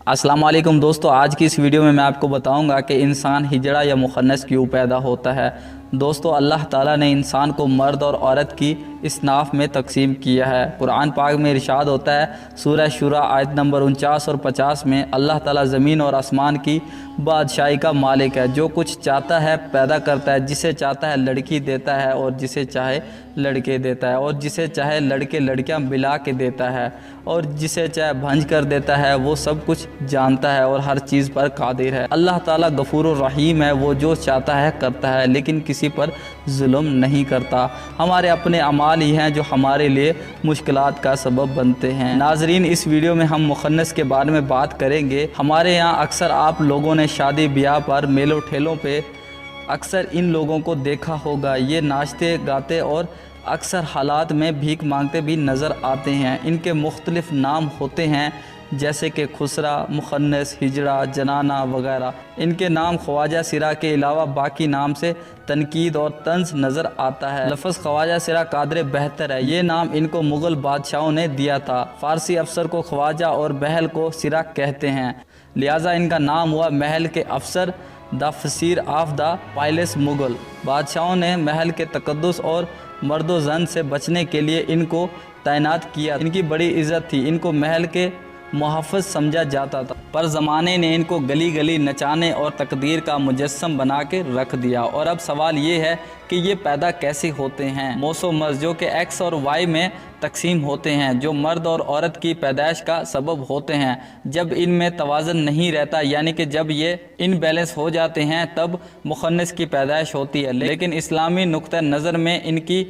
अस्सलाम वालेकुम दोस्तों, आज की इस वीडियो में मैं आपको बताऊंगा कि इंसान हिजड़ा या मुखन्नस क्यों पैदा होता है। दोस्तों, अल्लाह ताला ने इंसान को मर्द और औरत की इसनाफ में तकसीम किया है। कुरान पाक में इरशाद होता है, सूरह शुरा आयत नंबर 49 और 50 में, अल्लाह ताला ज़मीन और आसमान की बादशाही का मालिक है। जो कुछ चाहता है पैदा करता है, जिसे चाहता है लड़की देता है और जिसे चाहे लड़के देता है, और जिसे चाहे लड़के लड़कियां मिला के देता है, और जिसे चाहे भंज कर देता है। वो सब कुछ जानता है और हर चीज़ पर कादिर है। अल्लाह ताला गफूर रहीम है, वो जो चाहता है करता है, लेकिन किसी पर जुल्म नहीं करता। हमारे अपने अमाल ही हैं जो हमारे लिए मुश्किलात का सबब बनते हैं। नाजरीन, इस वीडियो में हम मुखन्नस के बारे में बात करेंगे। हमारे यहाँ अक्सर आप लोगों ने शादी ब्याह पर, मेलों ठेलों पे अक्सर इन लोगों को देखा होगा। ये नाचते गाते और अक्सर हालात में भीख मांगते भी नज़र आते हैं। इनके मुख्तलिफ़ नाम होते हैं, जैसे कि खुसरा, मुखन्नस, हिजड़ा, जनाना वगैरह। इनके नाम ख्वाजा सिरा के अलावा बाकी नाम से तनकीद और तंज नज़र आता है। लफ्ज़ ख्वाजा सिरा कादर बेहतर है। ये नाम इनको मुग़ल बादशाहों ने दिया था। फ़ारसी अफसर को ख्वाजा और महल को सिरा कहते हैं, लिहाजा इनका नाम हुआ महल के अफसर, the officer of the palace. Mughal बादशाहों ने महल के तकद्दुस और मर्दो जन से बचने के लिए इनको तैनात किया। इनकी बड़ी इज़्ज़त थी। इनको महल के मुहफ़्फ़िज़ समझा जाता था, पर ज़माने ने इनको गली गली नचाने और तकदीर का मुजस्सम बना के रख दिया। और अब सवाल ये है कि ये पैदा कैसे होते हैं। मौसो मर्ज, जो कि एक्स और वाई में तकसीम होते हैं, जो मर्द और औरत की पैदाइश का सबब होते हैं। जब इनमें तवाज़न नहीं रहता, यानी कि जब ये इनबैलेंस हो जाते हैं, तब मुखन्नस की पैदाइश होती है। लेकिन इस्लामी नुक्ता नज़र में इनकी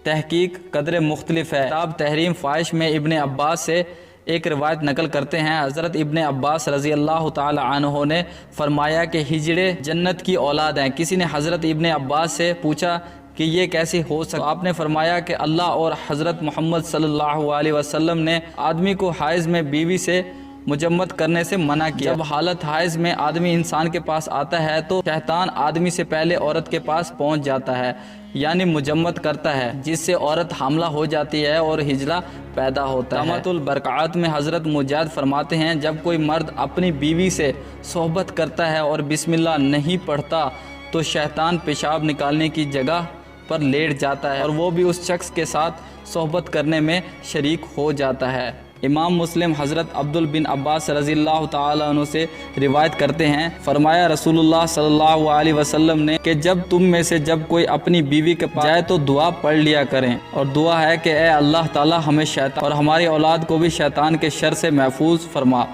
तहकीक कदर मुख्तलिफ है। किताब तहरीम फ़ाहिश में इब्ने अब्बास से एक रिवायत नकल करते हैं। हज़रत इब्ने अब्बास रज़ी अल्लाह ताला अन्हु ने फरमाया कि हिजड़े जन्नत की औलाद हैं। किसी ने हज़रत इब्ने अब्बास से पूछा कि ये कैसे हो सकता। तो आपने फरमाया कि अल्लाह और हज़रत मोहम्मद सल्लल्लाहु अलैहि वसल्लम ने आदमी को हाइज़ में बीवी से मुजम्मत करने से मना किया। जब हालत हाइज़ में आदमी इंसान के पास आता है तो शैतान आदमी से पहले औरत के पास पहुंच जाता है, यानी मुजम्मत करता है, जिससे औरत हामला हो जाती है और हिजड़ा पैदा होता है। दामतुल बरक़ात में हज़रत मुजाहिद फरमाते हैं, जब कोई मर्द अपनी बीवी से सोहबत करता है और बिस्मिल्लाह नहीं पढ़ता तो शैतान पेशाब निकालने की जगह पर लेट जाता है और वो भी उस शख्स के साथ सोहबत करने में शरीक हो जाता है। इमाम मुस्लिम हज़रत अब्दुल बिन अब्बास रज़ियल्लाहु ताला अन्हु से रिवायत करते हैं, फरमाया रसूलुल्लाह सल्लल्लाहु अलैहि वसल्लम ने कि जब तुम में से जब कोई अपनी बीवी के पास जाए तो दुआ पढ़ लिया करें, और दुआ है कि ए अल्लाह ताला हमें शैतान और हमारी औलाद को भी शैतान के शर से महफूज फरमा।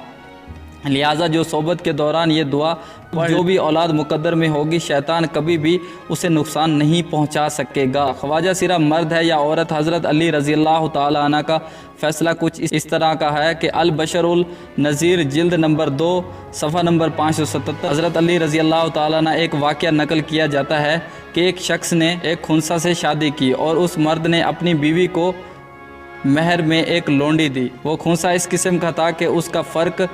लिहाजा जो सोबत के दौरान ये दुआ जो भी औलाद मुकद्दर में होगी, शैतान कभी भी उसे नुकसान नहीं पहुंचा सकेगा। ख्वाजा सिरा मर्द है या औरत। हज़रत अली रज़ी अल्लाह ताला अन्हु का फ़ैसला कुछ इस तरह का है कि अल बशरुल नज़ीर जिल्द नंबर 2 सफ़ा नंबर 577। हज़रत अली रज़ी अल्लाह ताला अन्हु एक वाक़या नकल किया जाता है कि एक शख्स ने एक खुंसा से शादी की और उस मर्द ने अपनी बीवी को महर में एक लोंडी दी। वो खुंसा इस किस्म का था कि उसका फ़र्क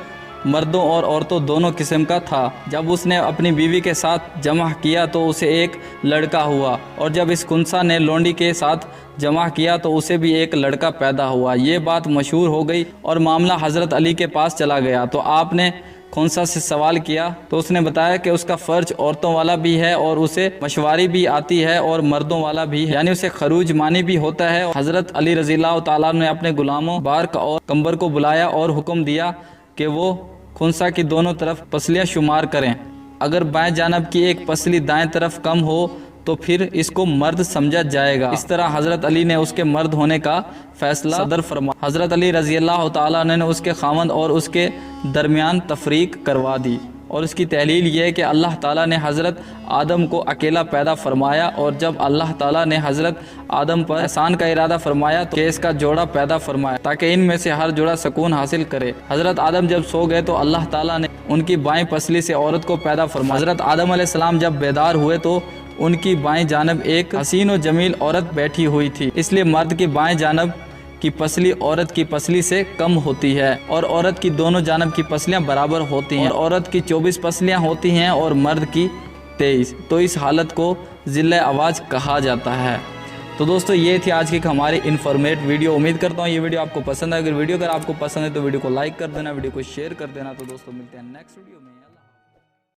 मर्दों और औरतों दोनों किस्म का था। जब उसने अपनी बीवी के साथ जमा किया तो उसे एक लड़का हुआ, और जब इस खुंसा ने लोंडी के साथ जमा किया तो उसे भी एक लड़का पैदा हुआ। ये बात मशहूर हो गई और मामला हज़रत अली के पास चला गया। तो आपने खुंसा से सवाल किया तो उसने बताया कि उसका फ़र्ज औरतों वाला भी है और उसे मशवारी भी आती है और मर्दों वाला भी है, यानी उसे खरूज मानी भी होता है। हज़रत अली रज़ी अल्लाह ताला ने अपने गुलामों बारक और कंबर को बुलाया और हुक्म दिया कि वो खुंसा की दोनों तरफ पसलियाँ शुमार करें। अगर बाएं जानब की एक पसली दाएं तरफ कम हो तो फिर इसको मर्द समझा जाएगा। इस तरह हज़रत अली ने उसके मर्द होने का फ़ैसला सदर फरमाया। हज़रत अली रज़ी अल्लाह ताला ने उसके खामंद और उसके दरमियान तफरीक करवा दी, और उसकी तहलील ये है कि अल्लाह ताला ने हज़रत आदम को अकेला पैदा फरमाया, और जब अल्लाह ताला ने हज़रत आदम पर एहसान का इरादा फरमाया तो इसका जोड़ा पैदा फरमाया ताकि इनमें से हर जोड़ा सुकून हासिल करे। हज़रत आदम जब सो गए तो अल्लाह ताला ने उनकी बाएं पसली से औरत को पैदा फरमाया। हज़रत आदम अलैहिस्सलाम जब बेदार हुए तो उनकी बाएं जानब एक हसीन और जमील औरत बैठी हुई थी, इसलिए मर्द की बाएं जानब की पसली औरत की पसली से कम होती है और औरत की दोनों जानब की पसलियां बराबर होती हैं। और औरत की 24 पसलियां होती हैं और मर्द की 23। तो इस हालत को ज़िल्ले आवाज़ कहा जाता है। تو دوستو یہ تھی آج کی ہماری انفارمیٹ ویڈیو. امید کرتا ہوں یہ ویڈیو آپ کو پسند ہے. اگر آپ کو پسند ہے تو ویڈیو کو لائک کر دینا, ویڈیو کو شیئر کر دینا. تو دوستو ملتے ہیں نیکسٹ ویڈیو میں.